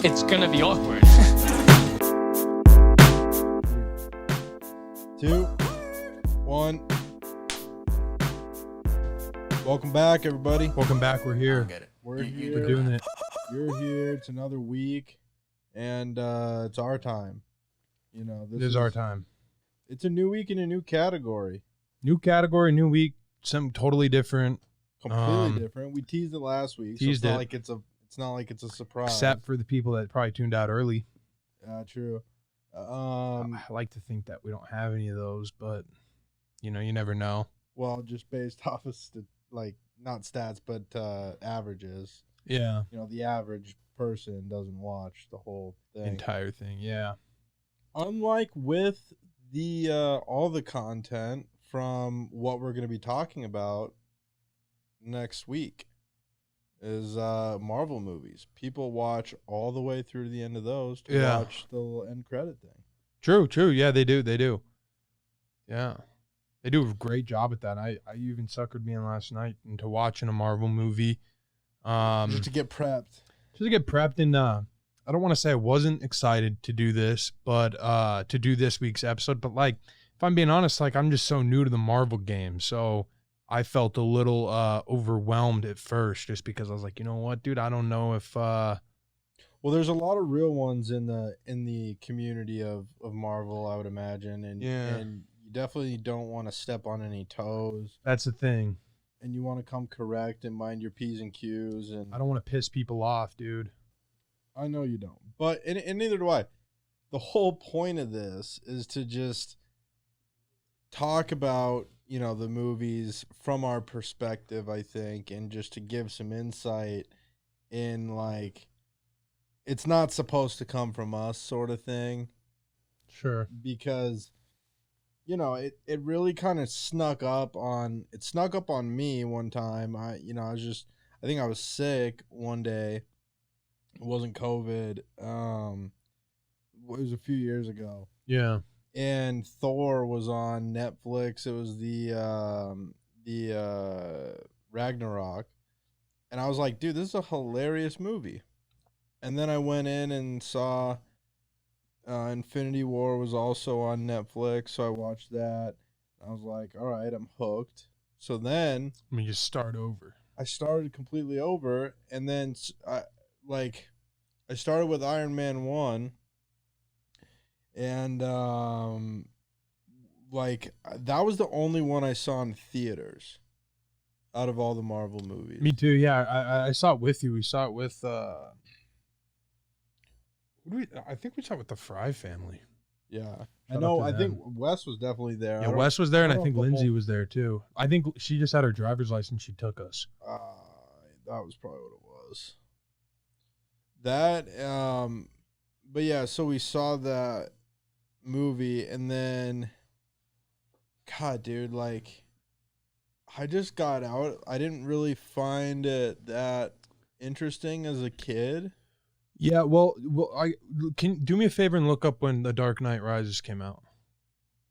It's gonna be awkward. 2, 1. Welcome back, everybody. Welcome back. We're here. Get it. We're here. We're doing it. You're here. It's another week, and it's our time. You know, This is our time. It's a new week in a new category. New category, new week, something totally different. Completely different. We teased it last week. So Teased it's not it. like it's not like it's a surprise. Except for the people that probably tuned out early. True. I like to think that we don't have any of those, but you know, you never know. Well, just based off of not stats, but averages. Yeah. You know, the average person doesn't watch the whole thing. Entire thing. Yeah. Unlike with the all the content from what we're going to be talking about next week is Marvel movies. People watch all the way through to the end of those to watch the little end credit thing. True. Yeah, they do. Yeah. They do a great job at that. I even suckered me in last night into watching a Marvel movie. Just to get prepped. And I don't want to say I wasn't excited to do this, but to do this week's episode. But like, if I'm being honest, like I'm just so new to the Marvel game, so I felt a little overwhelmed at first, just because I was like, you know what, dude, I don't know if. Well, there's a lot of real ones in the community of Marvel, I would imagine, and you definitely don't want to step on any toes. That's the thing. And you want to come correct and mind your P's and Q's. And I don't want to piss people off, dude. I know you don't, but and neither do I. The whole point of this is to just talk about, you know, the movies from our perspective, I think, and just to give some insight in, like, it's not supposed to come from us sort of thing. Sure. Because, you know, it really kind of snuck up on me one time. I think I was sick one day. It wasn't COVID. It was a few years ago. Yeah. And Thor was on Netflix. It was the Ragnarok. And I was like, dude, this is a hilarious movie. And then I went in and saw Infinity War was also on Netflix, so I watched that. I was like, all right, I'm hooked. So then Let me just start over. I started completely over, and then I started with Iron Man 1, and that was the only one I saw in theaters out of all the Marvel movies. Me too. Yeah, I saw it with you. We saw it with I think we saw it with the Fry family. Yeah. Shout I know. out to I think them. Wes was definitely there. Yeah, Wes was there, and I don't think know if the Lindsay whole- was there too. I think she just had her driver's license. She took us. That was probably what it was. That, but yeah, so we saw that movie, and then, God, dude, like, I just got out. I didn't really find it that interesting as a kid. Yeah, well, I can do me a favor and look up when The Dark Knight Rises came out.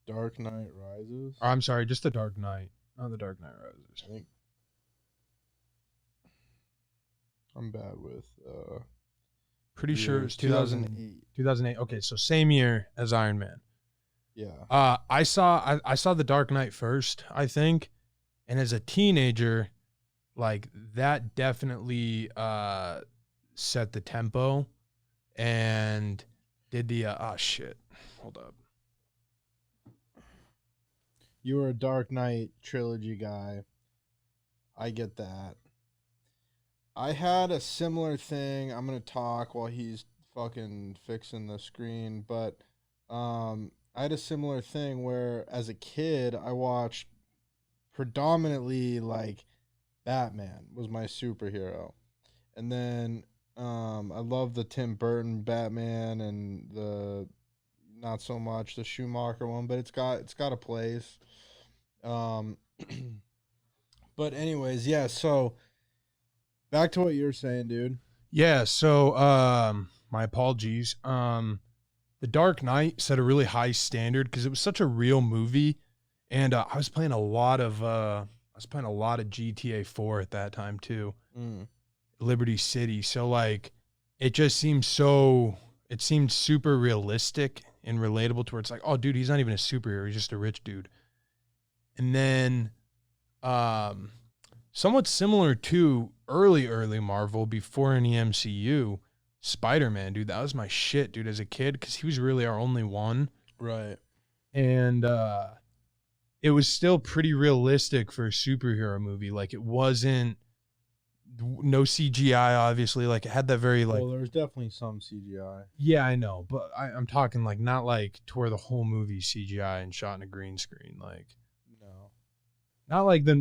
Dark Knight Rises. Or, I'm sorry, just The Dark Knight, not The Dark Knight Rises. I think I'm bad with. Pretty sure it was 2008. 2008. Okay, so same year as Iron Man. Yeah. I saw The Dark Knight first, I think, and as a teenager, like that definitely set the tempo and did the hold up. You were a Dark Knight trilogy guy. I get that. I had a similar thing. I'm going to talk while he's fucking fixing the screen, but I had a similar thing where as a kid I watched predominantly like Batman was my superhero. And then I love the Tim Burton Batman and the not so much the Schumacher one, but it's got a place. But anyways, yeah, so back to what you were saying, dude. Yeah, so my apologies. The Dark Knight set a really high standard because it was such a real movie, and I was playing a lot of GTA 4 at that time too, Liberty City. So like it just seems so, it seemed super realistic and relatable to where it's like, oh, dude, he's not even a superhero. He's just a rich dude. And then um, somewhat similar to early Marvel before any MCU, Spider-Man, dude, that was my shit, dude, as a kid, because he was really our only one. Right. And it was still pretty realistic for a superhero movie. Like, it wasn't no CGI, obviously. Like, it had that very, like, Well, there's definitely some CGI. yeah, I know, but I'm talking like not like to where the whole movie's CGI and shot in a green screen, like No. not like the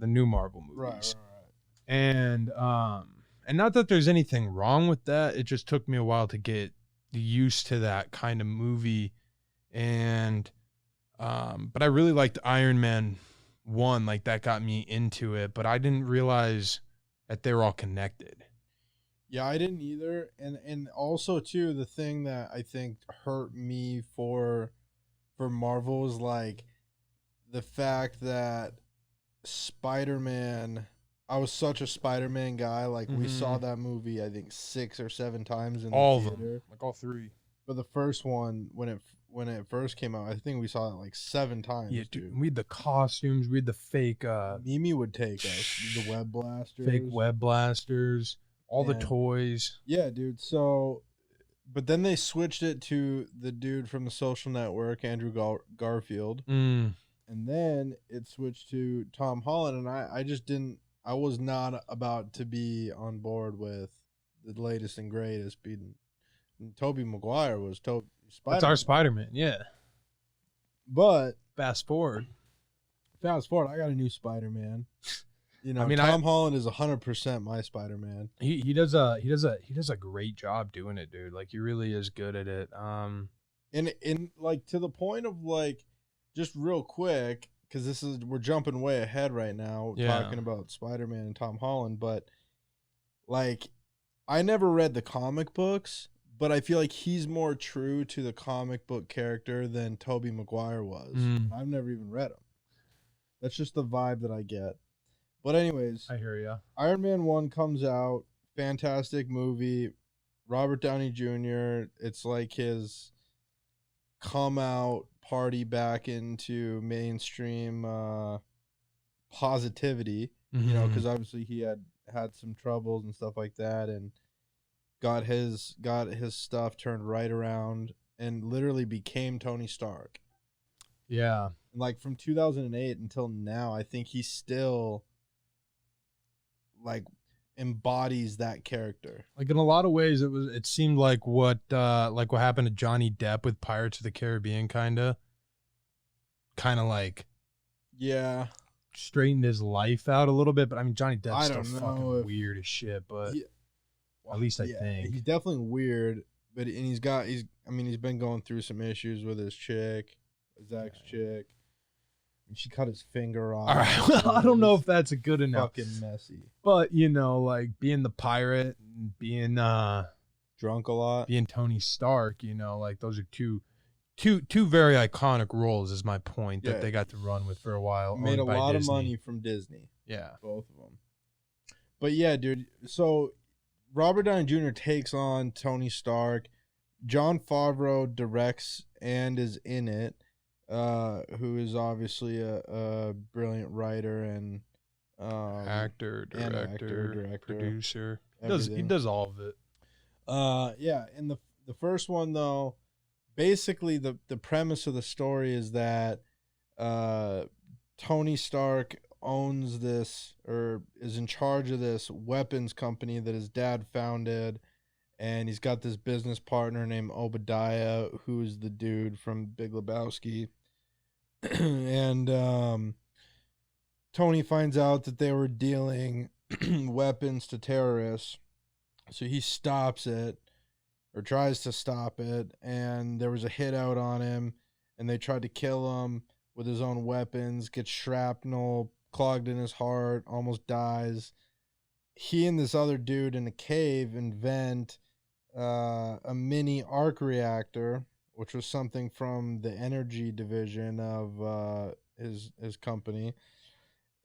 new Marvel movies. Right. And not that there's anything wrong with that. It just took me a while to get used to that kind of movie, and but I really liked Iron Man 1, like that got me into it, but I didn't realize that they were all connected. Yeah, I didn't either. And also too, the thing that I think hurt me for Marvel is like the fact that Spider-Man, I was such a Spider-Man guy. Like we saw Mhm. that movie I think 6 or 7 times in All the of them, theater. like all three. But the first one when it first came out, I think we saw it like 7 Yeah, times, dude. dude. We had the costumes. We had the fake, Mimi would take us, the web blasters. fake web blasters. All the And- toys. Yeah, dude. So, but then they switched it to the dude from the Social Network, Andrew Garfield, Mm. and then it switched to Tom Holland, and I just didn't. I was not about to be on board with the latest and greatest. Being Tobey Maguire was Spider. That's our Spider-Man. Yeah. But Fast forward. fast forward, I got a new Spider-Man. You know, I mean, Tom Holland is 100% my Spider-Man. He does a great job doing it, dude. Like, he really is good at it. And like to the point of like, just real quick, because we're jumping way ahead right now, Yeah. talking about Spider-Man and Tom Holland, but like, I never read the comic books, but I feel like he's more true to the comic book character than Tobey Maguire was. Mm. I've never even read him. That's just the vibe that I get. But anyways, I hear ya. Iron Man 1 comes out, fantastic movie. Robert Downey Jr., it's like his come out party back into mainstream positivity, you know, because obviously he had some troubles and stuff like that, and got his stuff turned right around and literally became Tony Stark. Yeah. And like from 2008 until now, I think he still like embodies that character. Like, in a lot of ways, it seemed like what happened to Johnny Depp with Pirates of the Caribbean, kind of like Yeah. straightened his life out a little bit. But I mean, Johnny I Depp's still don't know fucking if- weird as shit. But He- at least I think. he's definitely weird, but he's been going through some issues with his chick, his ex chick. And she cut his finger off. All right, well, I don't know if that's a good enough. Fucking messy. But you know, like being the pirate and being Drunk a lot. being Tony Stark, you know, like those are two very iconic roles. Is my point Yeah. that they got to run with for a while. Made a owned by lot of Disney. money from Disney. Yeah. Both of them. But yeah, dude. So Robert Downey Jr. takes on Tony Stark. Jon Favreau directs and is in it. Who is obviously a brilliant writer and Actor, director, producer. He everything. does all of it. Yeah, and the first one though, basically the premise of the story is that Tony Stark owns this or is in charge of this weapons company that his dad founded, and he's got this business partner named Obadiah, who's the dude from Big Lebowski. And Tony finds out that they were dealing weapons to terrorists, so he stops it or tries to stop it, and there was a hit out on him, and they tried to kill him with his own weapons, gets shrapnel clogged in his heart, almost dies. He and this other dude in a cave invent a mini arc reactor, which was something from the energy division of his company,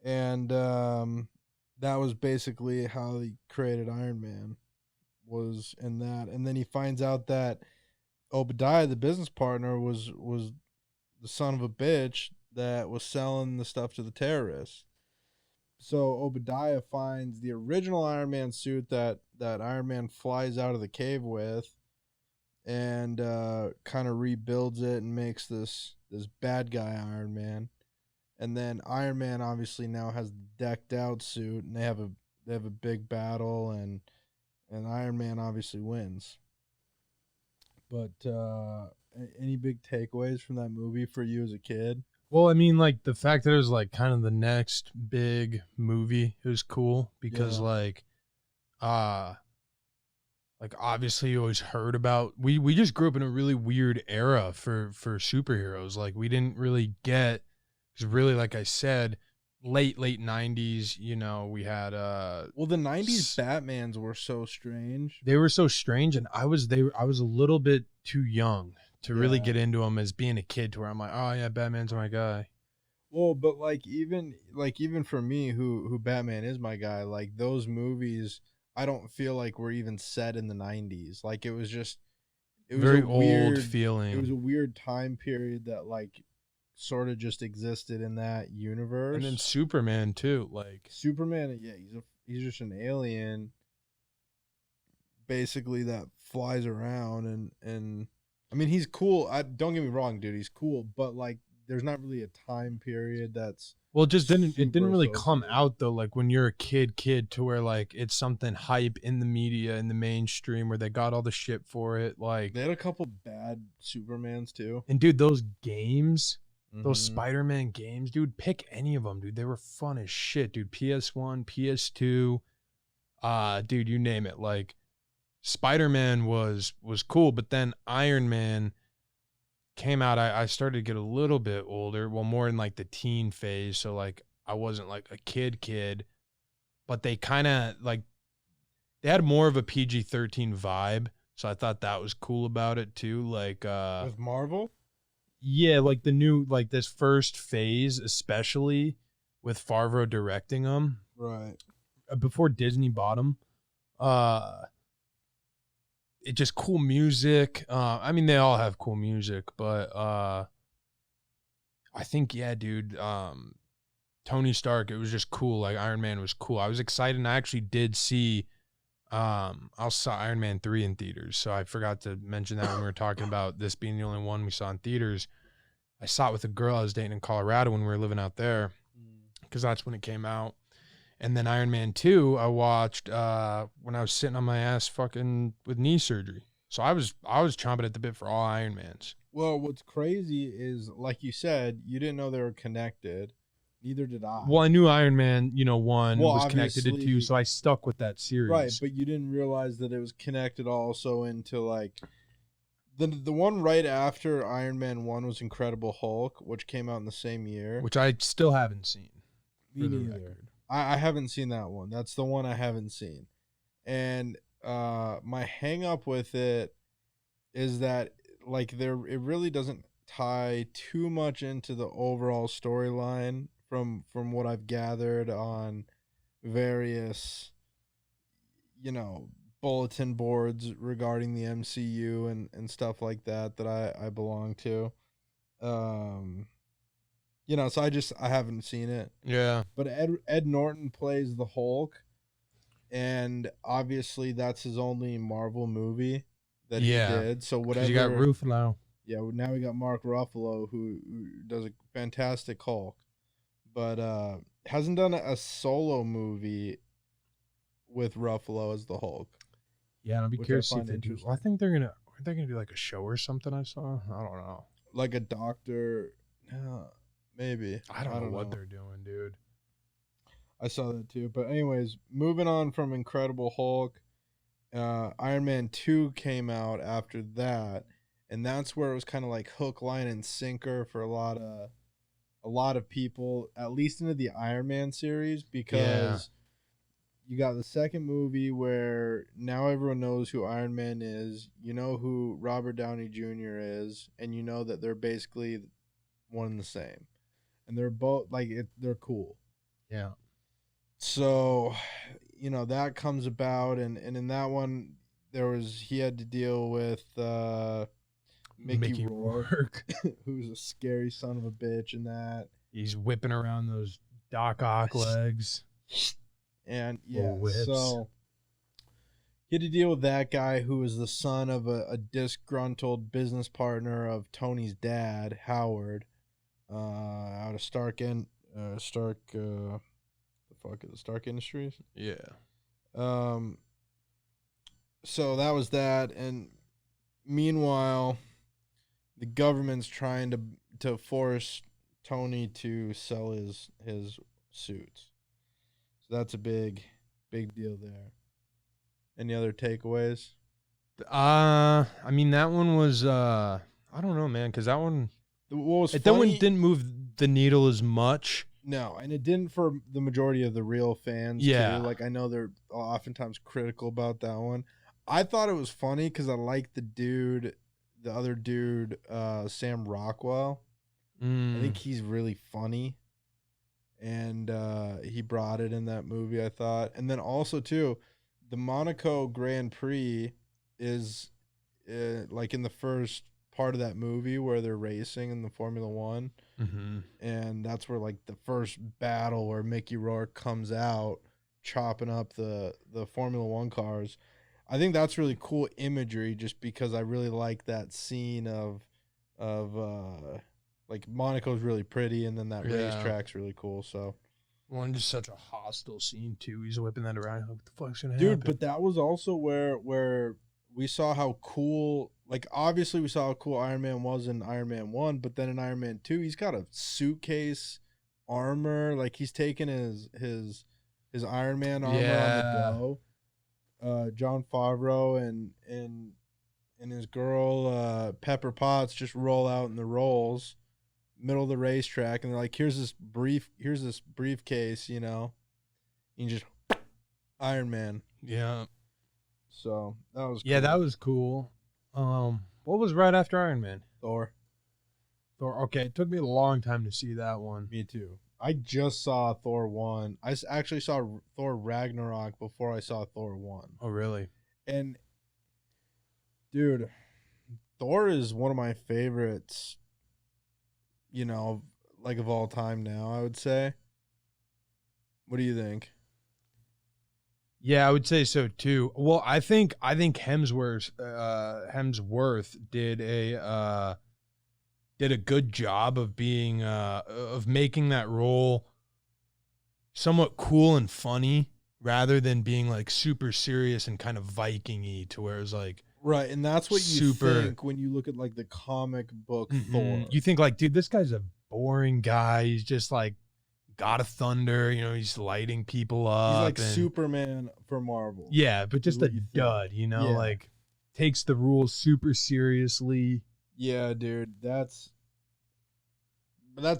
and that was basically how he created Iron Man. was in that, and then he finds out that Obadiah, the business partner, was the son of a bitch that was selling the stuff to the terrorists. So Obadiah finds the original Iron Man suit that Iron Man flies out of the cave with, and kind of rebuilds it and makes this bad guy Iron Man. And then Iron Man obviously now has the decked out suit, and they have a big battle, and Iron Man obviously wins. But any big takeaways from that movie for you as a kid? Well, I mean, like the fact that it was like kind of the next big movie, it was cool because Yeah. like obviously you always heard about we just grew up in a really weird era for superheroes. Like we didn't really get, because really, like I said, late 90s, you know, we had Well, the '90s Batmans were so strange. they were so strange, and I was a little bit too young to really Yeah. get into them as being a kid, to where I'm like, oh yeah, Batman's my guy. Well, but even for me, who Batman is my guy, like those movies, I don't feel like were even set in the '90s. Like it was just, it was Very a old weird, it was feeling. a weird time period that like sort of just existed in that And then universe. Superman too, like Superman, yeah, he's just an alien, basically, that flies around, and I mean he's cool. I don't get me wrong, dude, he's cool, but like there's not really a time period that's well, it didn't super really come associated. out though, like when you're a kid to where like it's something hype in the media, in the mainstream, where they got all the shit for it, like. They had a couple bad Supermans too. And dude, those games, those Mm-hmm. Spider-Man games, dude, pick any of them, dude. They were fun as shit, dude. PS1, PS2, dude, you name it. Like Spider-Man was cool, but then Iron Man came out. I started to get a little bit older, well, more in like the teen phase. So like I wasn't like a kid, but they kind of like they had more of a PG-13 vibe. So I thought that was cool about it too. Like With Marvel, yeah, like the new, like this first phase, especially with Favreau directing them right? before Disney bought them. Uh, it just cool music. I mean, they all have cool music, but I think yeah, dude. Tony Stark, it was just cool. Like Iron Man was cool. I was excited, and I actually did see. I saw Iron Man 3 in theaters, so I forgot to mention that when we were talking about this being the only one we saw in theaters. I saw it with a girl I was dating in Colorado when we were living out there, because that's when it came out. And then Iron Man 2, I watched when I was sitting on my ass fucking with knee surgery. So I was chomping at the bit for all Iron Mans. Well, what's crazy is, like you said, you didn't know they were connected. Neither did I. Well, I knew Iron Man, you know, 1 Well, was connected to 2, obviously, so I stuck with that right, series. but you didn't realize that it was connected also into like the one right after Iron Man 1 was Incredible Hulk, which came out in the same year. Which I still haven't seen. Me For the neither. record. I haven't seen that one. That's the one I haven't seen. And my hang up with it is that like there it really doesn't tie too much into the overall storyline from what I've gathered on various, you know, bulletin boards regarding the MCU and stuff like that I belong to. Um you know, so I haven't seen it. Yeah. But Ed Norton plays the Hulk, and obviously that's his only Marvel movie that he Yeah. did. So Because you got whatever. Ruffalo. Yeah, now we got Mark Ruffalo who does a fantastic Hulk, but hasn't done a solo movie with Ruffalo as the Hulk. Yeah, I'll be Which I curious to see if find they do. interesting. I think they're gonna do like a show or something. I saw. I don't know. Like a doctor, maybe. I don't know what they're doing, dude. I saw that too. But anyways, moving on from Incredible Hulk, Iron Man 2 came out after that, and that's where it was kind of like hook, line, and sinker for a lot of people, at least into the Iron Man series, because you got the second movie where now everyone knows who Iron Man is, you know who Robert Downey Jr. is, and you know that they're basically one and the same. And they're both like they're cool. Yeah. So, you know, that comes about, and in that one he had to deal with Mickey Rourke, who's a scary son of a bitch in that. He's whipping around those Doc Ock legs. And Little whips. so he had to deal with that guy who was the son of a disgruntled business partner of Tony's dad, Howard, out of Stark Industries. Yeah. So that was that, and meanwhile, the government's trying to force Tony to sell his suits. So that's a big deal there. Any other takeaways? I mean, that one was I don't know, man, because that one that one didn't move the needle as much. No, and it didn't for the majority of the real fans. Yeah, too. Like I know they're oftentimes critical about that one. I thought it was funny because I liked the other dude, Sam Rockwell. I think he's really funny, and he brought it in that movie, I thought. And then also too, the Monaco Grand Prix is like in the first part of that movie where they're racing in the Formula One, and that's where like the first battle where Mickey Rourke comes out chopping up the Formula One cars. I think that's really cool imagery, just because I really like that scene of like Monaco's really pretty, and then that racetrack's really cool. So. One just such a hostile scene too. He's whipping that around. Like, what the fuck's gonna happen? happen? Dude, but that was also where we saw how cool. Like, obviously, we saw how cool Iron Man was in Iron Man 1, but then in Iron Man 2, he's got a suitcase armor. Like, he's taking his Iron Man armor on the go. Jon Favreau and his girl Pepper Potts just roll out in the rolls, middle of the racetrack, and they're like, here's this briefcase, you know, and just Iron Man. Yeah. So that was cool. That was cool. What was right after Iron Man? Thor. Okay, it took me a long time to see that one. Me too. I just saw Thor 1. I actually saw Thor Ragnarok before I saw Thor 1. Oh, really? And dude, Thor is one of my favorites, you know, like of all time now, I would say. What do you think? Yeah, I would say so too. Well, I think Hemsworth did a good job of being of making that role somewhat cool and funny, rather than being like super serious and kind of Viking-y, to where it's like right, and that's what you think when you look at like the comic book Thor. You think like, dude, this guy's a boring guy. He's just like God of Thunder, you know, he's lighting people up. He's like Superman for Marvel. Yeah, but just a dud, you know, like takes the rules super seriously. Yeah, dude, that's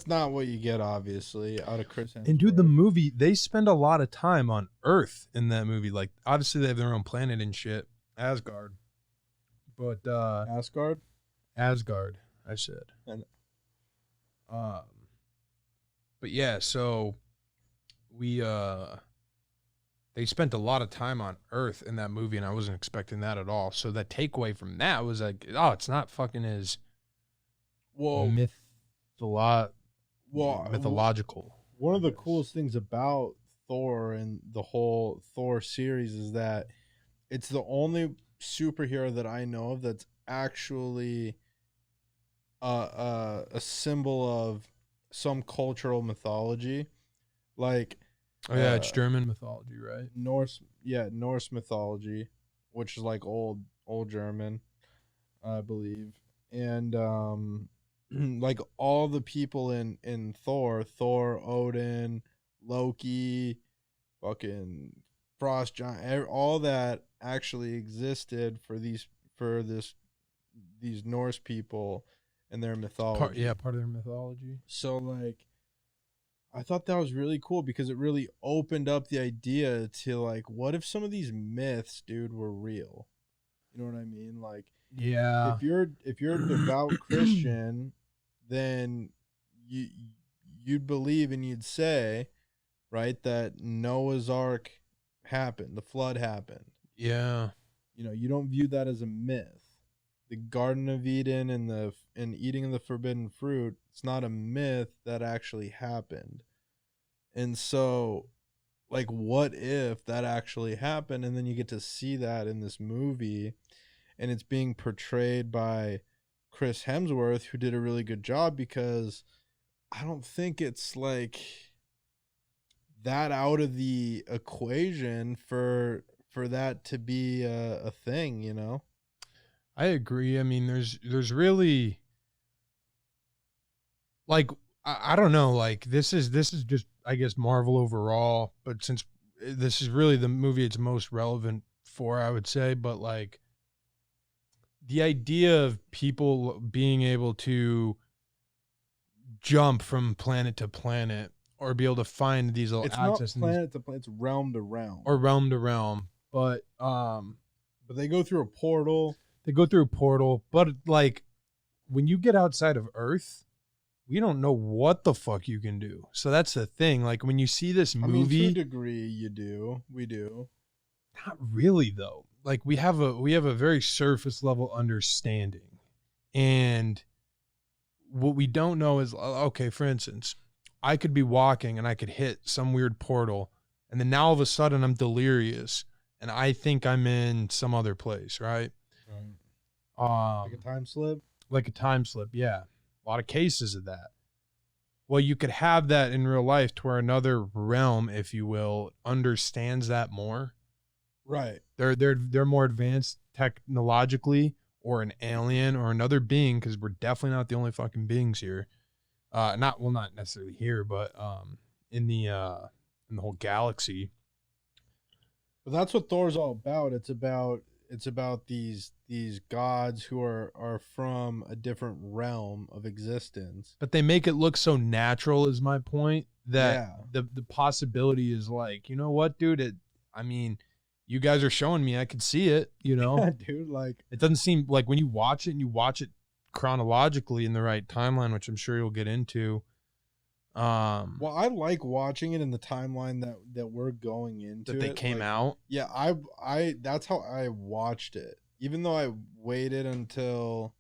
not what you get, obviously, out of Chris Hemsworth. And dude, the movie, they spend a lot of time on Earth in that movie. Like, obviously they have their own planet and shit, Asgard. But Asgard, I said. And but yeah, so they spent a lot of time on Earth in that movie, and I wasn't expecting that at all. So the takeaway from that was like, oh, it's not fucking as mythological. One of the coolest things about Thor and the whole Thor series is that it's the only superhero that I know of that's actually a symbol of some cultural mythology. Like, it's German mythology, right? Norse mythology, which is like old German, I believe. And like all the people in Thor, Odin, Loki, fucking Frost Giant, all that actually existed for these Norse people and their mythology. Part of their mythology. So like, I thought that was really cool because it really opened up the idea to like, what if some of these myths, dude, were real? You know what I mean? Like, yeah, if you're a devout Christian, then you'd believe and you'd say, right, that Noah's Ark happened, the flood happened. Yeah. You don't view that as a myth. The Garden of Eden and eating of the forbidden fruit, it's not a myth that actually happened. And so, like, what if that actually happened? And then you get to see that in this movie, and it's being portrayed by Chris Hemsworth, who did a really good job, because I don't think it's like that out of the equation for that to be a thing, I agree. I mean, there's really like I don't know, like this is just I guess Marvel overall, but since this is really the movie it's most relevant for, I would say, but like the idea of people being able to jump from planet to planet or be able to find these little It's not access in these, planet to planet, it's realm to realm. or realm to realm, but they go through a portal. they go through a portal, but like when you get outside of Earth, we don't know what the fuck you can do. So that's the thing. Like when you see this movie, I mean, to a degree, we do. Not really though. Like we have a very surface level understanding, and what we don't know is, okay, for instance, I could be walking and I could hit some weird portal, and then now all of a sudden I'm delirious and I think I'm in some other place, right? Like a time slip. Like a time slip, yeah. A lot of cases of that. Well, you could have that in real life to where another realm, if you will, understands that more. Right. They're more advanced technologically, or an alien or another being, because we're definitely not the only fucking beings here. Not necessarily here, but in the whole galaxy. But that's what Thor's all about. It's about these gods who are from a different realm of existence. But they make it look so natural, is my point, that Yeah. the possibility is like, you know what, dude? I mean, you guys are showing me, I could see it, Yeah, dude, like it doesn't seem like when you watch it and you watch it chronologically in the right timeline, which I'm sure you'll get into. Well, I like watching it in the timeline that we're going into. That they came out. Yeah, I that's how I watched it. Even though I waited until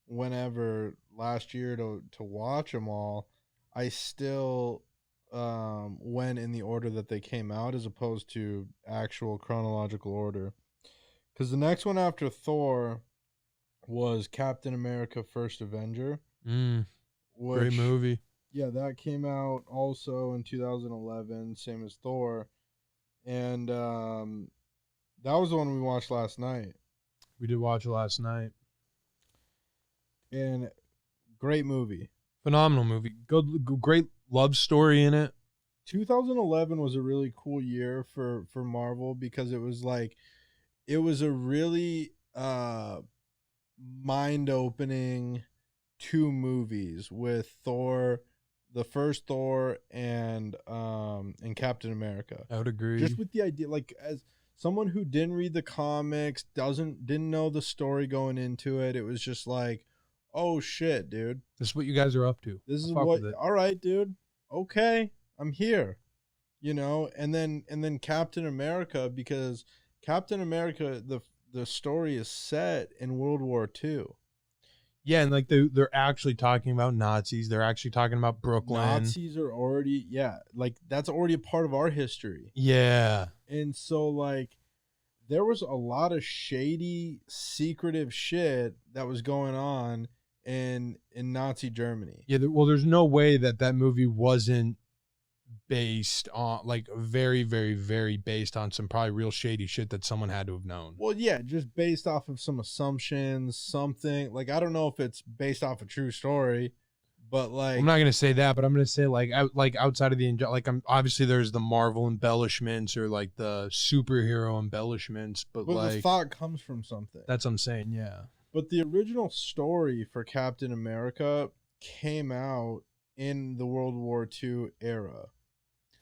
whenever last year to watch them all, I still went in the order that they came out as opposed to actual chronological order. Because the next one after Thor was Captain America: First Avenger. Great movie. Yeah, that came out also in 2011, same as Thor. And that was the one we watched last night. We did watch it last night. And great movie. Phenomenal movie. Great love story in it. 2011 was a really cool year for Marvel, because it was a really mind-opening 2 movies with Thor, the first Thor, and Captain America. I would agree. Just with the idea, like, as someone who didn't read the comics, didn't know the story going into it, it was just like, oh shit, dude, this is what you guys are up to. this is what. All right, dude. Okay, I'm here. And then Captain America, because Captain America, the story is set in World War II. Yeah, and like they're actually talking about Nazis. They're actually talking about Brooklyn. Nazis are already, like that's already a part of our history. Yeah. And so like there was a lot of shady, secretive shit that was going on in Nazi Germany. Yeah, well, there's no way that movie wasn't based on, like, very, very, very based on some probably real shady shit that someone had to have known. Well, yeah, just based off of some assumptions, something. Like, I don't know if it's based off a true story, but like, I'm not gonna say that, but I'm gonna say like outside of the I'm obviously there's the Marvel embellishments or like the superhero embellishments, but like the thought comes from something. That's what I'm saying, yeah. But the original story for Captain America came out in the World War II era.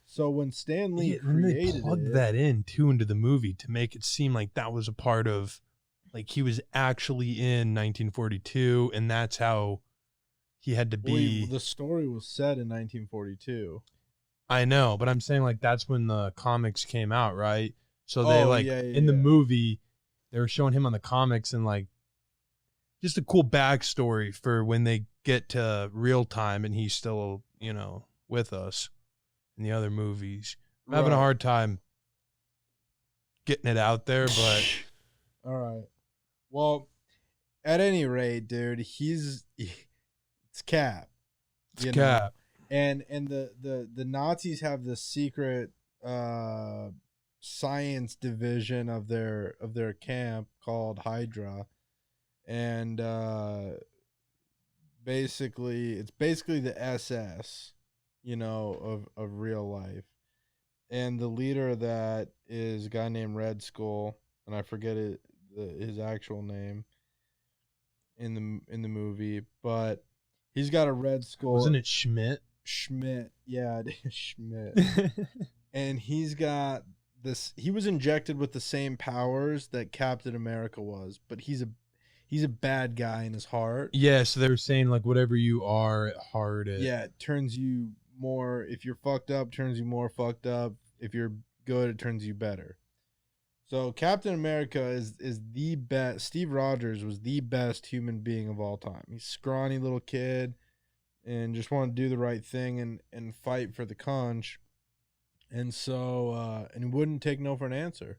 So when Stan Lee created they plugged that in too into the movie to make it seem like that was a part of, like, he was actually in 1942, and that's how he had to be. Well, the story was set in 1942. I know, but I'm saying like that's when the comics came out, right? So they in the movie, they were showing him on the comics and like just a cool backstory for when they get to real time and he's still, you know, with us in the other movies. I'm having a hard time getting it out there, but all right. Well, at any rate, dude, it's Cap. It's Cap. And the Nazis have this secret science division of their camp called Hydra. And basically it's basically the SS, you know, of real life. And the leader of that is a guy named Red Skull, and I forget his actual name in the movie, but he's got a red skull. Wasn't it Schmidt? Schmidt, yeah, it is Schmidt. And he's got this. He was injected with the same powers that Captain America was, but he's a bad guy in his heart. Yeah, so they were saying like whatever you are at heart, it turns you more. If you're fucked up, turns you more fucked up. If you're good, it turns you better. So Captain America is the best. Steve Rogers was the best human being of all time. He's a scrawny little kid and just wanted to do the right thing and fight for the conch. And so and he wouldn't take no for an answer.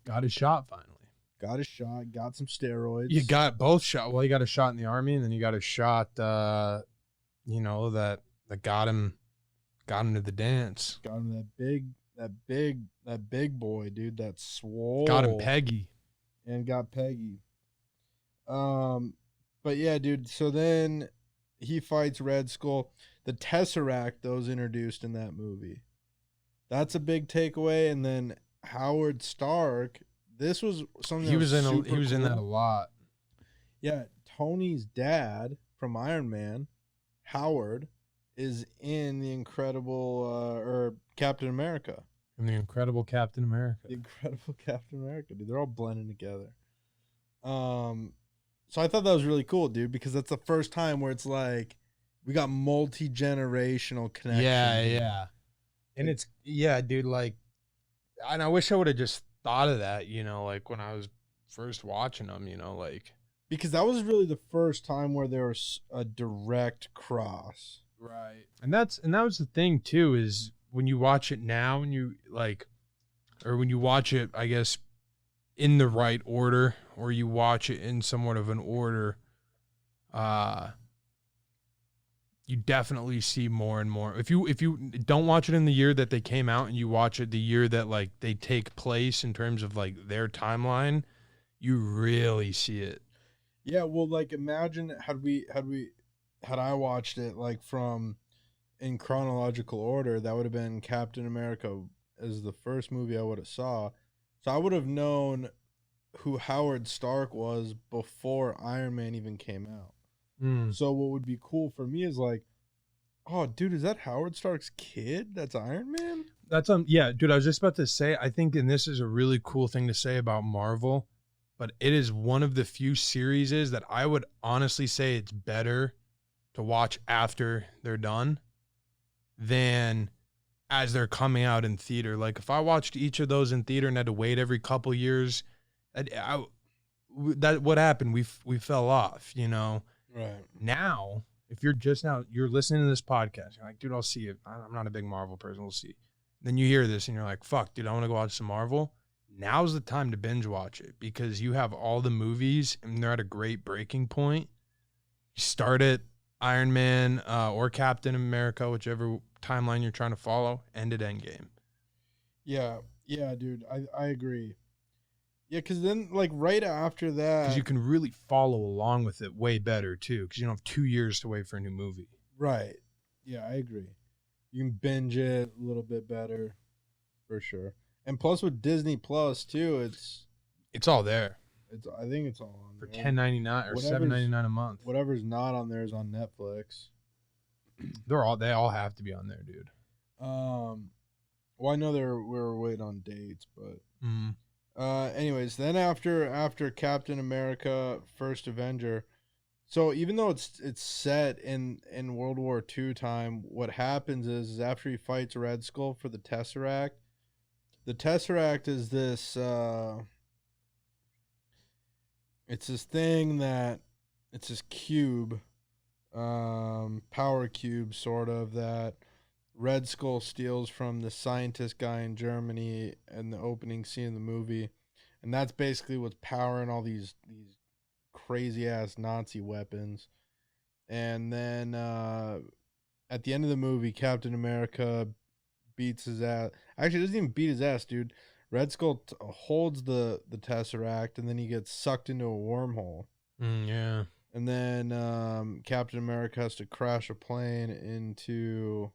Got his shot finally. Got his shot, got some steroids. You got both shot. Well, you got a shot in the army, and then you got a shot you know, that got him to the dance. Got him that big boy, dude, that swole. Got him Peggy. And got Peggy. But yeah, dude, so then he fights Red Skull. The Tesseract, those introduced in that movie. That's a big takeaway. And then Howard Stark, this was something he was in cool. that a lot. Yeah, Tony's dad from Iron Man, Howard, is in the Incredible or Captain America. And the Incredible Captain America. The Incredible Captain America, dude. They're all blending together. So I thought that was really cool, dude, because that's the first time where it's like we got multi-generational connection. Yeah. And it's dude, like, and I wish I would have just thought of that, you know, like when I was first watching them, you know, like, because that was really the first time where there was a direct cross. Right. And that was the thing too, is when you watch it now and you like, or when you watch it, I guess, in the right order, or you watch it in somewhat of an order, you definitely see more and more. If you don't watch it in the year that they came out and you watch it the year that like they take place in terms of like their timeline, you really see it. Yeah, well, like imagine had I watched it like from in chronological order, that would have been Captain America as the first movie I would have saw. So I would have known who Howard Stark was before Iron Man even came out. So what would be cool for me is like, oh, dude, is that Howard Stark's kid? That's Iron Man? That's yeah, dude, I was just about to say, I think, and this is a really cool thing to say about Marvel, but it is one of the few series that I would honestly say it's better to watch after they're done than as they're coming out in theater. Like if I watched each of those in theater and had to wait every couple years, that what happened? We fell off, you know. Right. Now, if you're listening to this podcast, you're like, dude, I'll see it. I'm not a big Marvel person. We'll see. Then you hear this and you're like, fuck, dude, I want to go watch some Marvel. Now's the time to binge watch it because you have all the movies and they're at a great breaking point. You start at Iron Man or Captain America, whichever timeline you're trying to follow, end at Endgame. Yeah, dude, I agree. Yeah, because then, like, right after that... Because you can really follow along with it way better, too, because you don't have 2 years to wait for a new movie. Right. Yeah, I agree. You can binge it a little bit better, for sure. And plus with Disney Plus, too, it's all there. I think it's all on for there. $10.99 or $7.99 a month. Whatever's not on there is on Netflix. They all have to be on there, dude. Well, I know we're waiting on dates, but... Mm-hmm. Anyways, then after Captain America First Avenger, so even though it's set in World War II time, what happens is after he fights Red Skull for the Tesseract is this it's this thing that it's this cube, power cube sort of, that Red Skull steals from the scientist guy in Germany in the opening scene of the movie, and that's basically what's powering all these crazy ass Nazi weapons. And then at the end of the movie, Captain America beats his ass. Actually, doesn't even beat his ass, dude. Red Skull holds the Tesseract, and then he gets sucked into a wormhole. Yeah. And then Captain America has to crash a plane into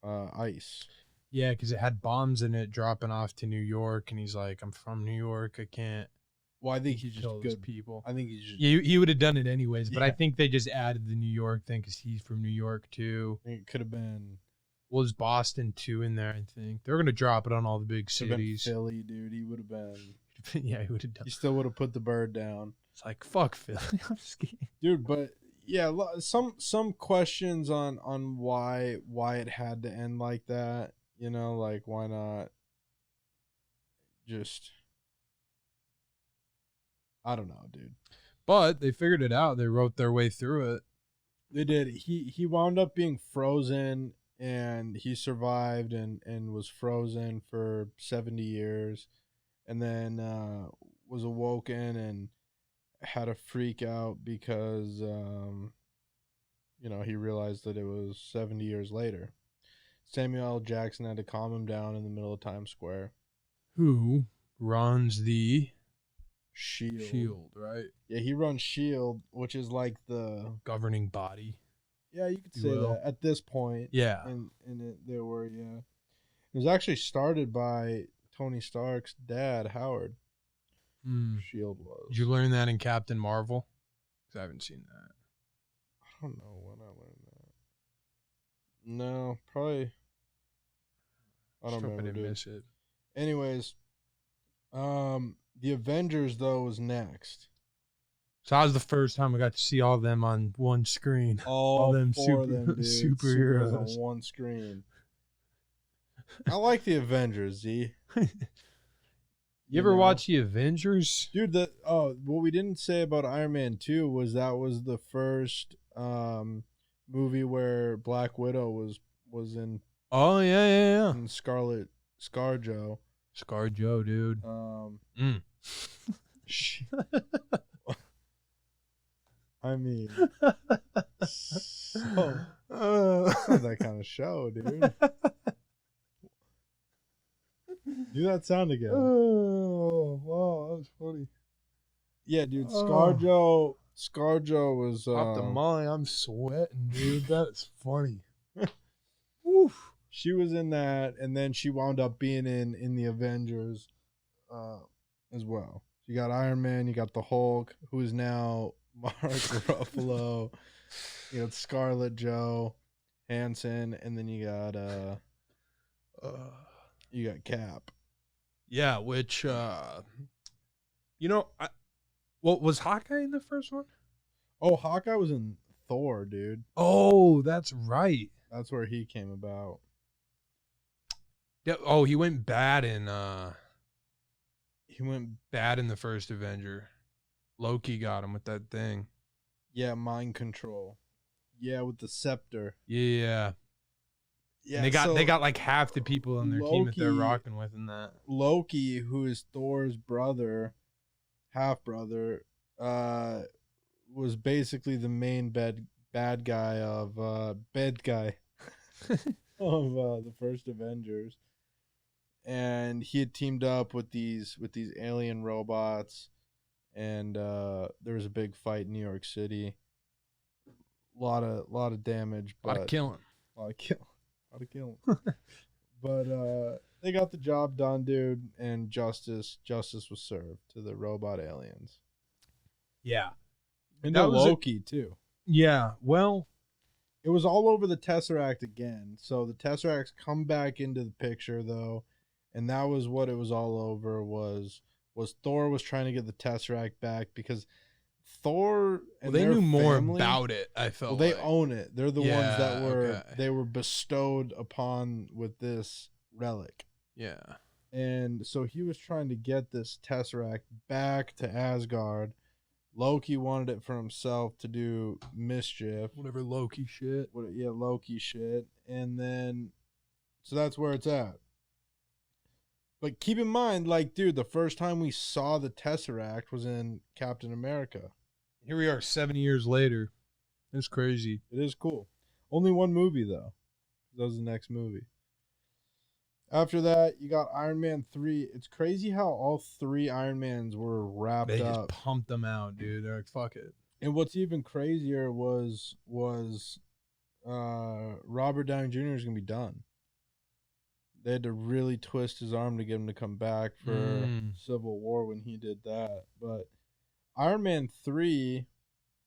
ice. Yeah, because it had bombs in it dropping off to New York, and he's like, "I'm from New York. I can't Well, I think he's just kill those good. people." I think he's just. Yeah, he would have done it anyways, but I Yeah. think they just added the New York thing because he's from New York too. I think it could have been. Well, there's Boston too in there. I think they're gonna drop it on all the big Could have been cities. Philly, dude. He would have been. Yeah, he would have done. He still would have put the bird down, It's like fuck Philly. I'm just kidding. dude. But yeah, some questions on why it had to end like that. You know, like why not just. I don't know, dude. But they figured it out. They wrote their way through it. They did. He wound up being frozen, and he survived and was frozen for 70 years, and then was awoken and had a freak out because he realized that it was 70 years later. Samuel L. Jackson had to calm him down in the middle of Times Square. Who runs the Shield. Shield, right? Yeah, he runs Shield, which is like the Governing body. yeah, you could You say will. that at this point. Yeah. And there were it was actually started by Tony Stark's dad, Howard. Hmm. Shield was. Did you learn that in Captain Marvel? 'Cause I haven't seen that. I don't know when I learned that. No, probably. I don't Just hope remember. I didn't Dude. miss it. Anyways, the Avengers though was next. So that was the first time I got to see all of them on one screen. All them four of them, dude. superheroes. on one screen. I like the Avengers, Z. You ever know? watch the Avengers? Dude, what we didn't say about Iron Man 2 was that was the first movie where Black Widow was in Oh yeah. Scarlet ScarJo. Scar Joe, dude. I mean, so it's not that kind of show, dude. Do that sound again. Oh wow, that was funny. Yeah, dude. Oh. ScarJo was Off the molly, I'm sweating, dude. That is funny. Woof. she was in that, and then she wound up being in the Avengers as well. You got Iron Man, you got the Hulk, who is now Mark Ruffalo. You got Scarlet Joe Hansen, and then you got Cap. Yeah, which what was Hawkeye in the first one? Oh, Hawkeye was in Thor, dude. Oh, that's right. That's where he came about. Yeah, oh, he went bad in He went, the first Avenger. Loki got him with that thing. yeah, mind control. Yeah, with the scepter. Yeah. Yeah, And they got like half the people on their team that they're Loki- rocking with in that. Loki, who is Thor's brother, half brother, was basically the main bad guy of of the first Avengers, and he had teamed up with these alien robots, and there was a big fight in New York City. Lot of damage, A lot of killing. a lot of killing. But they got the job done, dude, and justice was served to the robot aliens. Yeah. And That to was Loki too. Yeah. Well, It was all over the Tesseract again. So the Tesseracts come back into the picture though, and that was what it was all over was Thor was trying to get the Tesseract back because Thor and they their knew more family, about it, I felt well, they like. own it. They're the ones that Yeah, were okay. they were bestowed upon with this relic. Yeah. And so he was trying to get this Tesseract back to Asgard Loki wanted it for himself to do mischief. Whatever Loki shit. Loki shit. And then, so that's where it's at. But keep in mind, like, dude, the first time we saw the Tesseract was in Captain America. Here we are 7 years later. It's crazy. It is cool. Only one movie, though. That was the next movie. After that, you got Iron Man 3. It's crazy how all 3 Iron Mans were wrapped They up. just pumped them out, dude. They're like, fuck it. And what's even crazier was Robert Downey Jr. is going to be done. They had to really twist his arm to get him to come back for Civil War when he did that. But Iron Man 3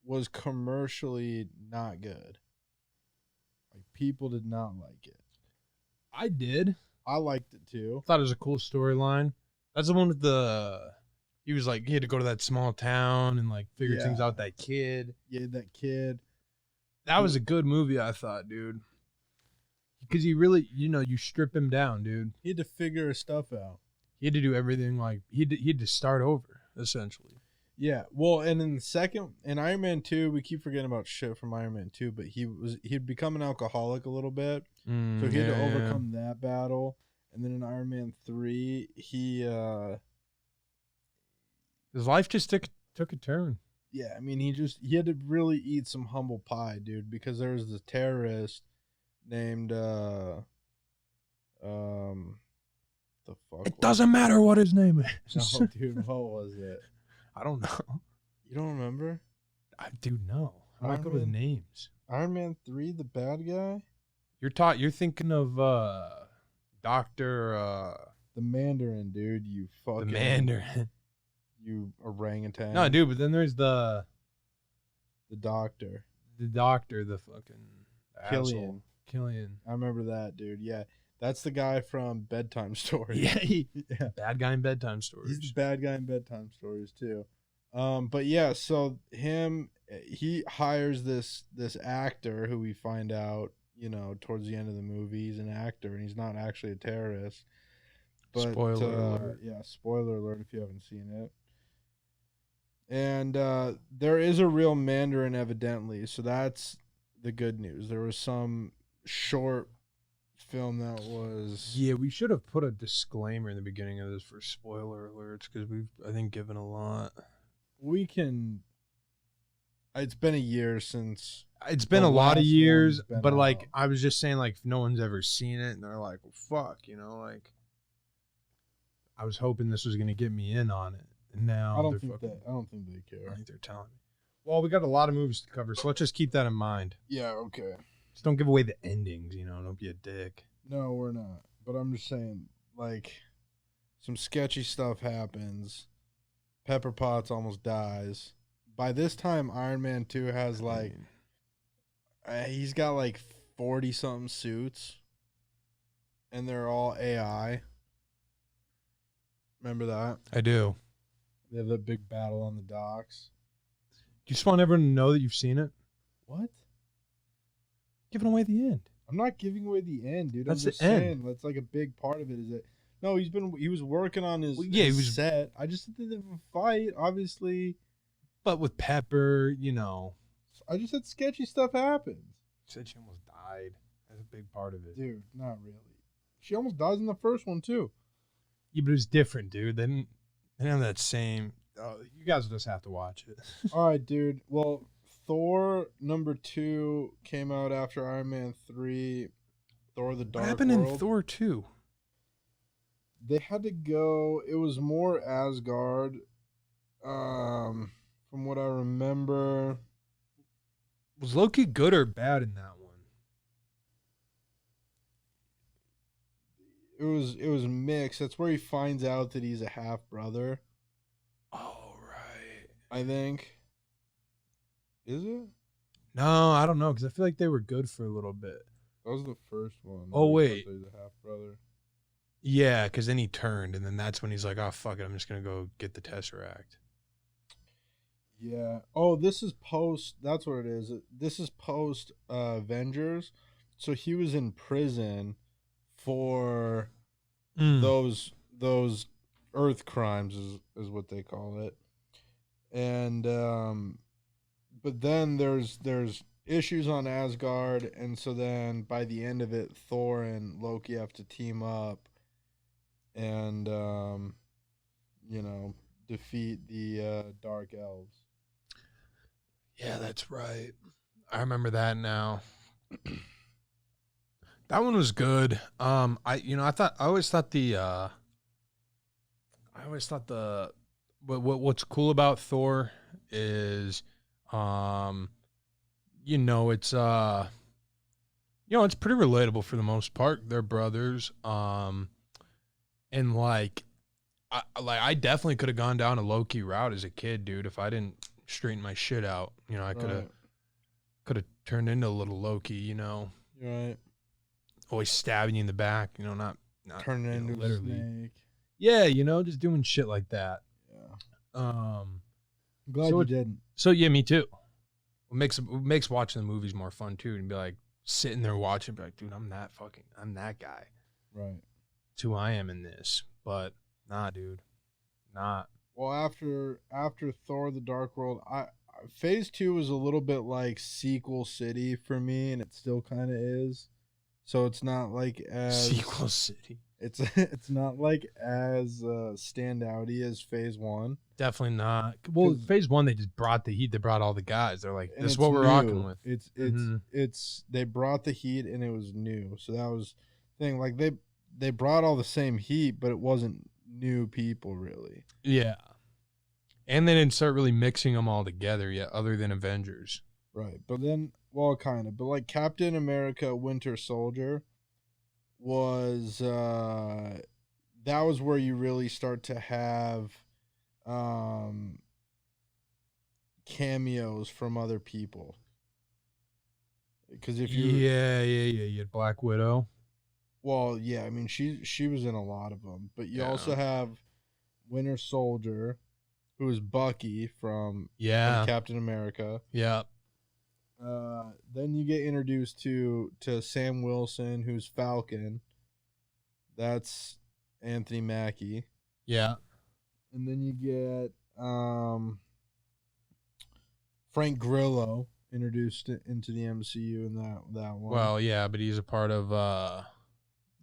was commercially not good. Like, people did not like it. I did. I liked it too. Thought it was a cool storyline. That's the one with he was like, he had to go to that small town and like figure things out with that kid. Yeah, that kid. That was a good movie, I thought, dude. Because he really, you strip him down, dude. He had to figure his stuff out. He had to do everything like, he had to start over, essentially. Yeah, well, and in Iron Man 2, we keep forgetting about shit from Iron Man 2, but he'd become an alcoholic a little bit, so he had to overcome that battle. And then in Iron Man 3, his life just took a turn. Yeah, I mean, he had to really eat some humble pie, dude, because there was this terrorist named the fuck. It doesn't matter what his name is. No, dude, what was it? I don't know. You don't remember? I do know. How do I go with names? Iron Man 3, the bad guy? You're thinking of Dr. The Mandarin, dude, you fucking... The Mandarin. You orangutan. No, dude, but then there's the doctor. The doctor, the fucking Killian. Killian. I remember that, dude. Yeah. That's the guy from Bedtime Stories. Yeah, bad guy in Bedtime Stories. He's the bad guy in Bedtime Stories too. But yeah, so he hires this actor who we find out, towards the end of the movie, he's an actor and he's not actually a terrorist. But spoiler alert. Yeah, spoiler alert if you haven't seen it. And there is a real Mandarin evidently, so that's the good news. There was some short film that was... Yeah, we should have put a disclaimer in the beginning of this for spoiler alerts because we've, I think, given a lot. We can... It's been a year since... It's been a lot of years, but like, I was just saying, like, if no one's ever seen it and they're like, well, fuck, like, I was hoping this was going to get me in on it. And now I don't think they care. I think they're telling me. Well, we got a lot of movies to cover, so let's just keep that in mind. Yeah, okay. Just don't give away the endings, don't be a dick. No, we're not. But I'm just saying, like, some sketchy stuff happens. Pepper Potts almost dies. By this time, Iron Man 2 has, like, he's got, like, 40-something suits. And they're all AI. Remember that? I do. They have that big battle on the docks. Do you just want everyone to know that you've seen it? What? Giving away the end. I'm not giving away the end, dude. That's I'm just the end. saying that's like a big part of it. Is it? No, he was working on his, he was set. I just said they didn't fight, obviously. But with Pepper, I just said sketchy stuff happens. Said she almost died. That's a big part of it. Dude, not really. She almost dies in the first one too. Yeah, but it was different, dude. They didn't have that same. Oh, you guys just have to watch it. All right, dude. Well, Thor number 2 came out after Iron Man 3. Thor: The Dark World. What happened in Thor 2? They had to go. It was more Asgard. From what I remember. Was Loki good or bad in that one? It was mixed. That's where he finds out that he's a half brother. Oh, right. I think. Is it? No, I don't know because I feel like they were good for a little bit. That was the first one. Oh, wait. He's a half brother. Yeah, because then he turned, and then that's when he's like, "Oh fuck it, I'm just gonna go get the Tesseract." Yeah. Oh, this is post. That's what it is. This is post Avengers. So he was in prison for those Earth crimes is what they call it. and but then there's issues on Asgard, and so then by the end of it, Thor and Loki have to team up and you know, defeat the dark elves. Yeah, that's right. I remember that now. That one was good. I always thought what's cool about Thor is it's pretty relatable for the most part. They're brothers. And I definitely could have gone down a Loki route as a kid, dude, if I didn't straighten my shit out. I could have turned into a little Loki, You're right. always stabbing you in the back, not Turning into literally. a snake. Yeah, just doing shit like that. Yeah. I'm glad you didn't. So yeah, me too. It makes watching the movies more fun too, and be like sitting there watching, be like, dude, I'm that guy. Right. That's who I am in this. But nah, dude, not. Well, after Thor: The Dark World, Phase 2 was a little bit like Sequel City for me, and it still kind of is. So it's not like as Sequel City. It's not like as standouty as Phase 1. Definitely not. Well, Phase 1 they just brought the heat. They brought all the guys. They're like, this is what we're new. rocking with. It's they brought the heat and it was new. So that was the thing. Like they brought all the same heat, but it wasn't new people really. Yeah. And they didn't start really mixing them all together yet, other than Avengers. Right. But then, well, kind of. But like Captain America Winter Soldier was, that was where you really start to have cameos from other people. Because if you... Yeah. You had Black Widow. Well, yeah, I mean, she was in a lot of them. But you also have Winter Soldier, who is Bucky from Captain America. Yeah. Then you get introduced to Sam Wilson, who's Falcon. That's Anthony Mackie. Yeah. And then you get Frank Grillo introduced into the MCU in that one. Well, yeah, but he's a part of...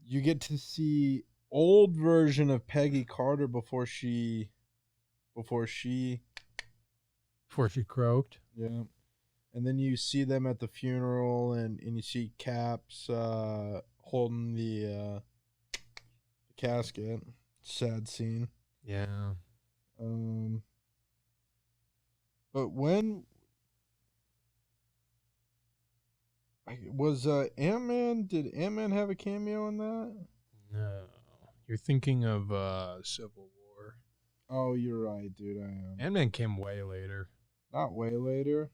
You get to see old version of Peggy Carter before she croaked. Yeah. And then you see them at the funeral, and you see Caps holding the casket. Sad scene. Yeah. But when was Ant-Man? Did Ant-Man have a cameo in that? No. You're thinking of Civil War. Oh, you're right, dude. I am. Ant-Man came way later. Not way later.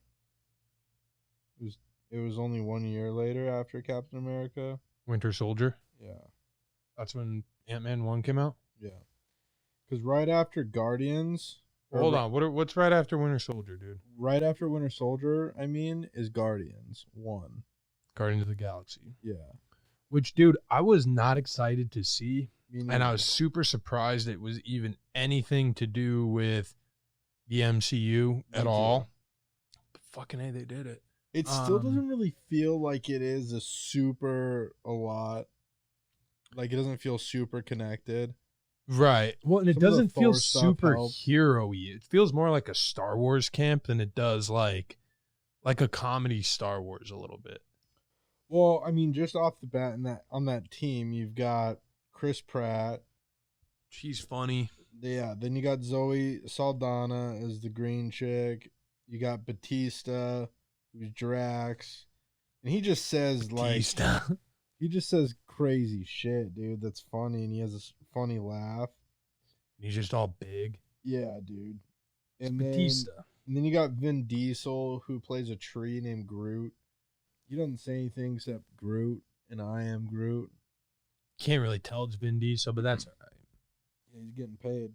It was only 1 year later after Captain America. Winter Soldier? Yeah. That's when Ant-Man 1 came out? Yeah. Because right after Guardians... Hold on. What's right after Winter Soldier, dude? Right after Winter Soldier, is Guardians 1. Guardians of the Galaxy. Yeah. Which, dude, I was not excited to see. And I was super surprised it was even anything to do with the MCU at all. But fucking hey, they did it. It still doesn't really feel like it is a lot. Like, it doesn't feel super connected. Right. Well, and it doesn't feel super hero-y. It feels more like a Star Wars camp than it does like a comedy Star Wars a little bit. Well, I mean, just off the bat on that team, you've got Chris Pratt. She's funny. Yeah, then you got Zoe Saldana as the green chick. You got Batista, who's Drax. And he just says he just says crazy shit, dude. That's funny, and he has a funny laugh. He's just all big. Yeah, dude. And then you got Vin Diesel, who plays a tree named Groot. He doesn't say anything except Groot and I am Groot. Can't really tell it's Vin Diesel, but that's all right. Yeah, he's getting paid.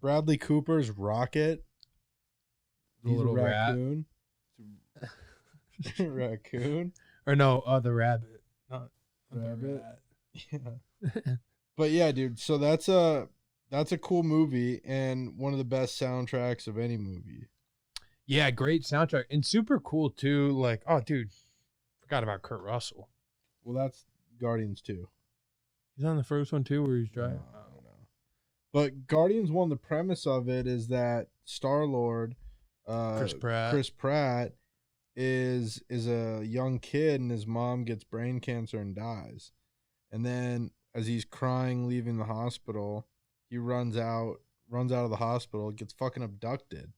Bradley Cooper's Rocket. He's a raccoon. Raccoon. Or no, the rabbit. Not rabbit. Yeah. But yeah, dude. So that's that's a cool movie and one of the best soundtracks of any movie. Yeah, great soundtrack and super cool too. Like, oh, dude, forgot about Kurt Russell. Well, that's Guardians 2. He's on the first one too, where he's driving. No. But Guardians 1, the premise of it is that Star-Lord, Chris Pratt, is a young kid and his mom gets brain cancer and dies. And then as he's crying leaving the hospital, he runs out of the hospital, gets fucking abducted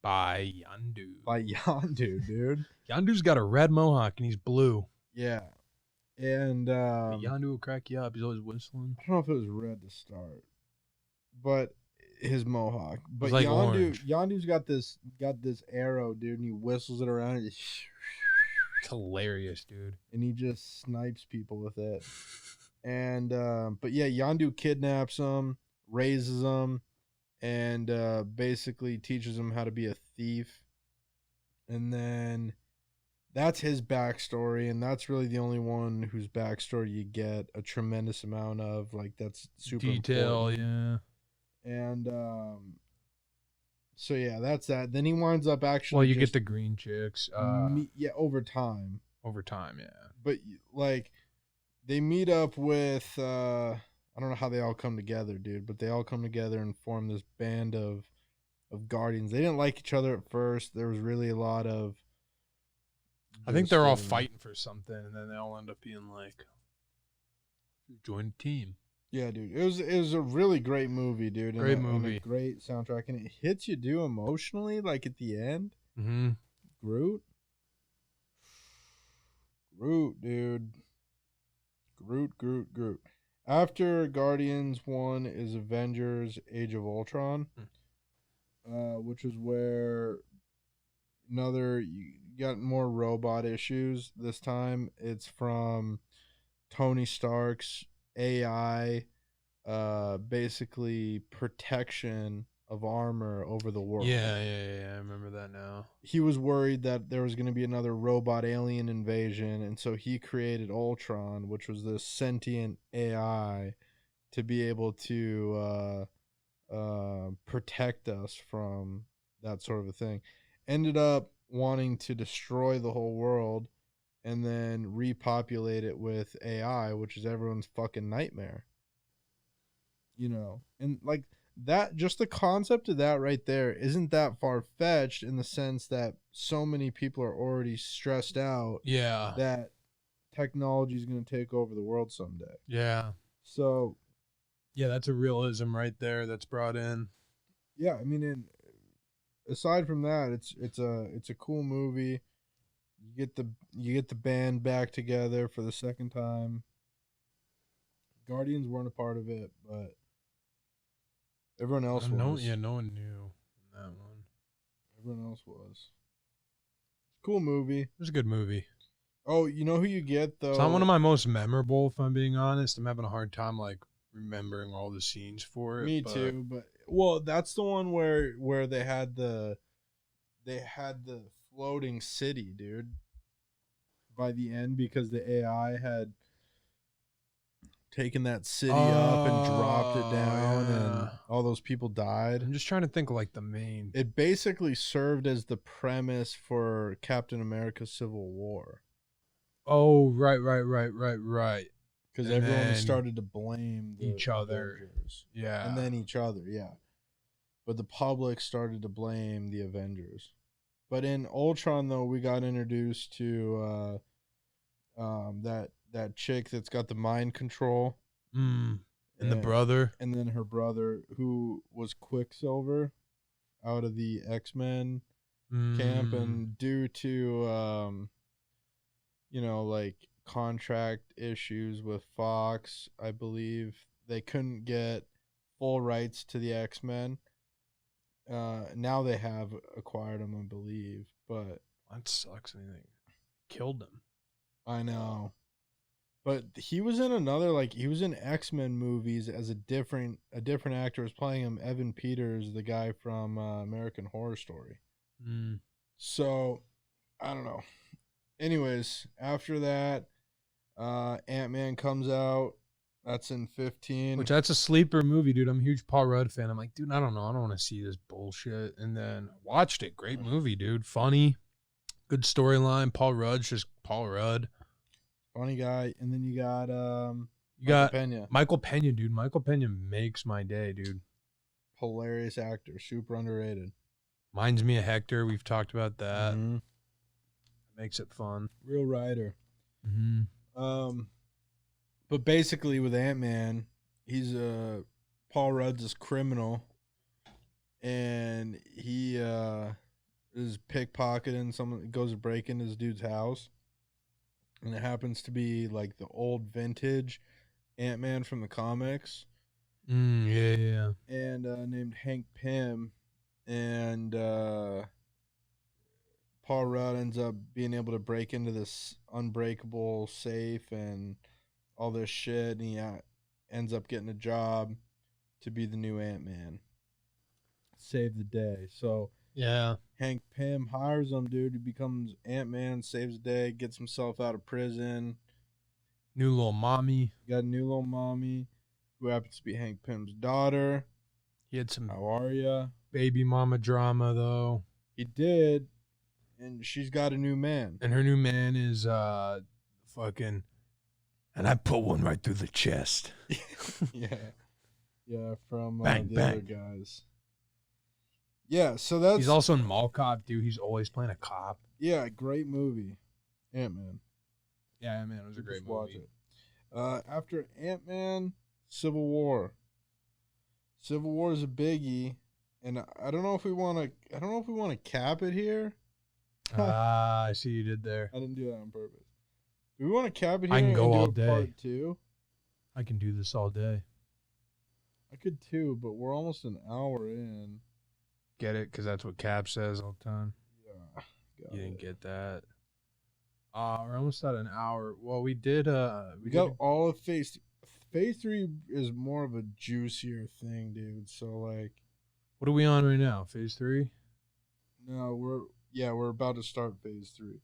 by Yondu. by Yondu, dude. Yondu's got a red mohawk and he's blue. Yeah. And Yondu will crack you up. He's always whistling. I don't know if it was red to start, but his mohawk. But like orange. Yondu's got this arrow, dude, and he whistles it around. And it's hilarious, dude. And he just snipes people with it. And but yeah, Yondu kidnaps him, raises him, and basically teaches him how to be a thief. And then that's his backstory, and that's really the only one whose backstory you get a tremendous amount of. Like, that's super detail, important. Yeah. And so yeah, that's that. Then he winds up actually. Well, you get the green chicks. Over time. Over time, yeah. But like, they meet up with. I don't know how they all come together, dude. But they all come together and form this band of Guardians. They didn't like each other at first. There was really a lot of. I think they're all fighting for something, and then they all end up being like, join the team. Yeah, dude. It was a really great movie, dude. Great movie. And a great soundtrack. And it hits you, dude, emotionally, like at the end. Mm-hmm. Groot, dude. Groot. After Guardians 1 is Avengers Age of Ultron, which is where you got more robot issues. This time it's from Tony Stark's AI, basically protection of armor over the world. Yeah, I remember that now. He was worried that there was going to be another robot alien invasion, and so he created Ultron, which was this sentient AI to be able to protect us from that sort of a thing. Ended up wanting to destroy the whole world and then repopulate it with AI, which is everyone's fucking nightmare. You know, and like that, just the concept of that right there isn't that far-fetched in the sense that so many people are already stressed out. Yeah. That technology is going to take over the world someday. Yeah. So. Yeah, that's a realism right there that's brought in. Yeah, I mean, aside from that, it's a cool movie. You get the band back together for the second time. Guardians weren't a part of it, but everyone else was. No one knew that one. Everyone else was. Cool movie. It was a good movie. Oh, you know who you get though? It's not one of my most memorable, if I'm being honest. I'm having a hard time like remembering all the scenes for it. Me too, but well, that's the one where they had the floating city, dude. By the end, because the AI had taken that city up and dropped it down, and all those people died. I'm just trying to think of like the main. It basically served as the premise for Captain America: Civil War. Oh, right. Because everyone started to blame each other. Avengers. Yeah. And then each other, yeah. But the public started to blame the Avengers. But in Ultron, though, we got introduced to that chick that's got the mind control. And the brother. And then her brother, who was Quicksilver out of the X-Men camp. And due to, like contract issues with Fox, I believe they couldn't get full rights to the X-Men. Now they have acquired them, I believe, but that sucks. I mean, they killed them. I know, but he was in he was in X-Men movies as a different actor was playing him. Evan Peters, the guy from American Horror Story. So I don't know. Anyways, after that, Ant-Man comes out, That's in 15. Which that's a sleeper movie, dude. I'm a huge Paul Rudd fan. I'm like, dude, I don't know. I don't want to see this bullshit. And then watched it. Great movie, dude. Funny. Good storyline. Paul Rudd's just Paul Rudd. Funny guy. And then you got You got Pena. Michael Pena, dude. Michael Pena makes my day, dude. Hilarious actor. Super underrated. Reminds me of Hector. We've talked about that. Mhm. Makes it fun. Real writer. Mm-hmm. But basically with Ant-Man, he's Paul Rudd's this criminal, and he is pickpocketing someone, goes to break into this dude's house, and it happens to be like the old vintage Ant-Man from the comics, Yeah. and named Hank Pym, and Paul Rudd ends up being able to break into this unbreakable safe and all this shit, and he ends up getting a job to be the new Ant-Man. Save the day. So Yeah. Hank Pym hires him, dude. He becomes Ant-Man, saves the day, gets himself out of prison. New little mommy. Got a new little mommy who happens to be Hank Pym's daughter. He had some How are ya? baby mama drama, though. He did, and she's got a new man. And her new man is fucking... And I put one right through the chest. Yeah, from Bang, the bang. other guys. Yeah, so that's He's also in Mall Cop, dude. He's always playing a cop. yeah, great movie, Ant-Man. Yeah, man, it was a great Just watch movie. it. After Ant-Man, Civil War. Civil War is a biggie, and I don't know if we want to. I don't know if we want to cap it here. I see you did there. I didn't do that on purpose. Do we want to cap it here? I can and go do all a day. Part 2? I can do this all day. I could too, but we're almost an hour in. Get it? Because that's what Cap says all the time. Yeah, got You didn't it. get that. We're almost at an hour. Well, we did. We got all of Phase 3 is more of a juicier thing, dude. So like, What are we on right now? Phase 3 no, we're about to start Phase 3.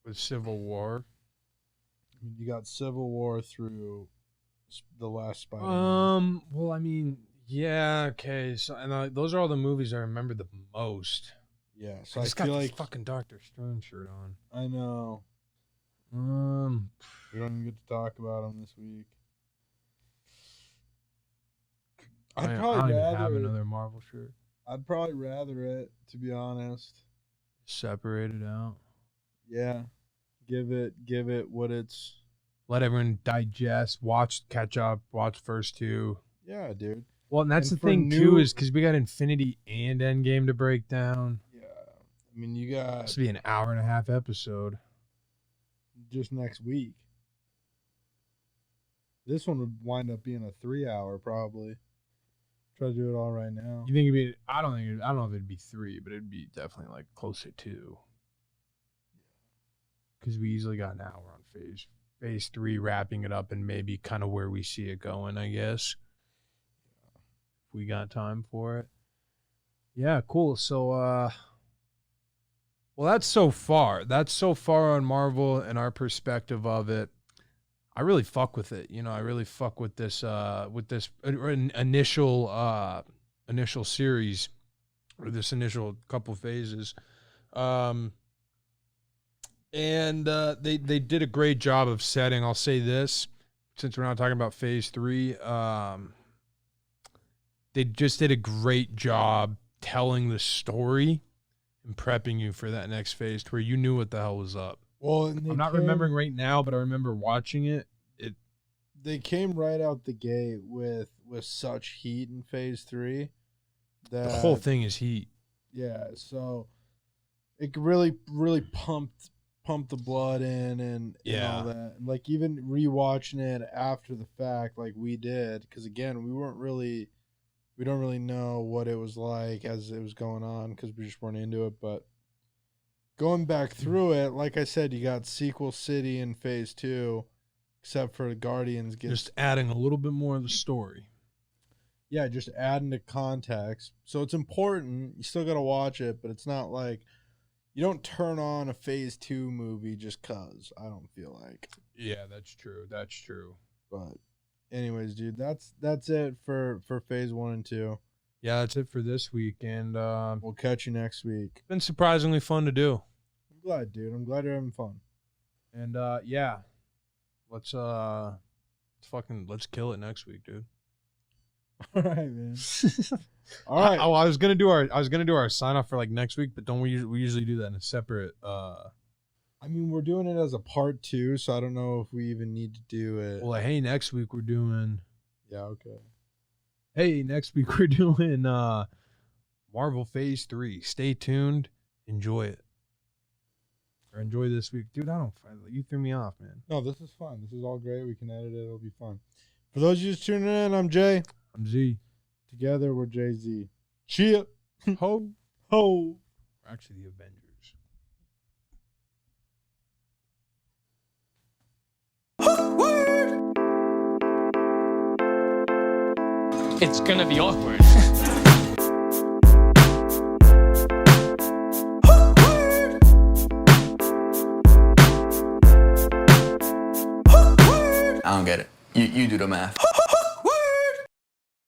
with Civil War. I mean, you got Civil War through the last Spider-Man. Well, I mean, yeah, okay. So, and those are all the movies I remember the most. Yeah, so I I just got feel this like fucking Doctor Strange shirt on. I know we don't even get to talk about them this week. I I'd don't probably even have rather. another Marvel shirt. I'd probably rather it, to be honest. Separated out. Yeah, give it what it's. Let everyone digest, catch up, watch first two. Yeah, dude. Well, and that's And the for thing too, new- is because we got Infinity and Endgame to break down. Yeah, I mean you got This will be an hour and a half episode. just next week. This one would wind up being a 3-hour probably. Try to do it all right now. You think it'd be? I don't know if it'd be 3, but it'd be definitely like close to 2. Because we easily got an hour on phase 3, wrapping it up and maybe kind of where we see it going, I guess. If we got time for it. Yeah, cool. So, well, that's so far. That's so far on Marvel and our perspective of it. I really fuck with it. You know, I really fuck with this initial series, or this initial couple phases. And they did a great job of setting. I'll say this, since we're not talking about phase 3, they just did a great job telling the story and prepping you for that next phase to where you knew what the hell was up. Well, and I'm not remembering right now, but I remember watching it. They came right out the gate with such heat in phase 3 that The whole thing is heat. Yeah, so it really pumped the blood in and all that. And like even rewatching it after the fact, like we did, because again, we don't really know what it was like as it was going on because we just weren't into it. But going back through it, like I said, you got Sequel City in phase 2, except for the Guardians Just adding a little bit more of the story. Yeah, just adding the context. So it's important. You still got to watch it, but it's not like you don't turn on a phase 2 movie just cuz. I don't feel like. Yeah, that's true. That's true. But anyways, dude, that's it for phase 1 and 2. Yeah, that's it for this week, and We'll catch you next week. been surprisingly fun to do. I'm glad, dude. I'm glad you're having fun. And yeah, let's kill it next week, dude. All right, man. All right. I was gonna do our sign off for like next week, but don't we usually do that in a separate I mean, we're doing it as a part 2, so I don't know if we even need to do it. well, hey, next week we're doing Okay. Hey, next week we're doing Marvel Phase 3. Stay tuned. Enjoy it. Or enjoy this week. Dude, you threw me off, man. No, this is fun. This is all great. We can edit it. It'll be fun. For those of you just tuning in, I'm Jay. I'm Z. Together, we're Jay-Z. Chia. Ho. Ho. We're actually the Avengers. It's gonna be awkward. I don't get it. You do the math.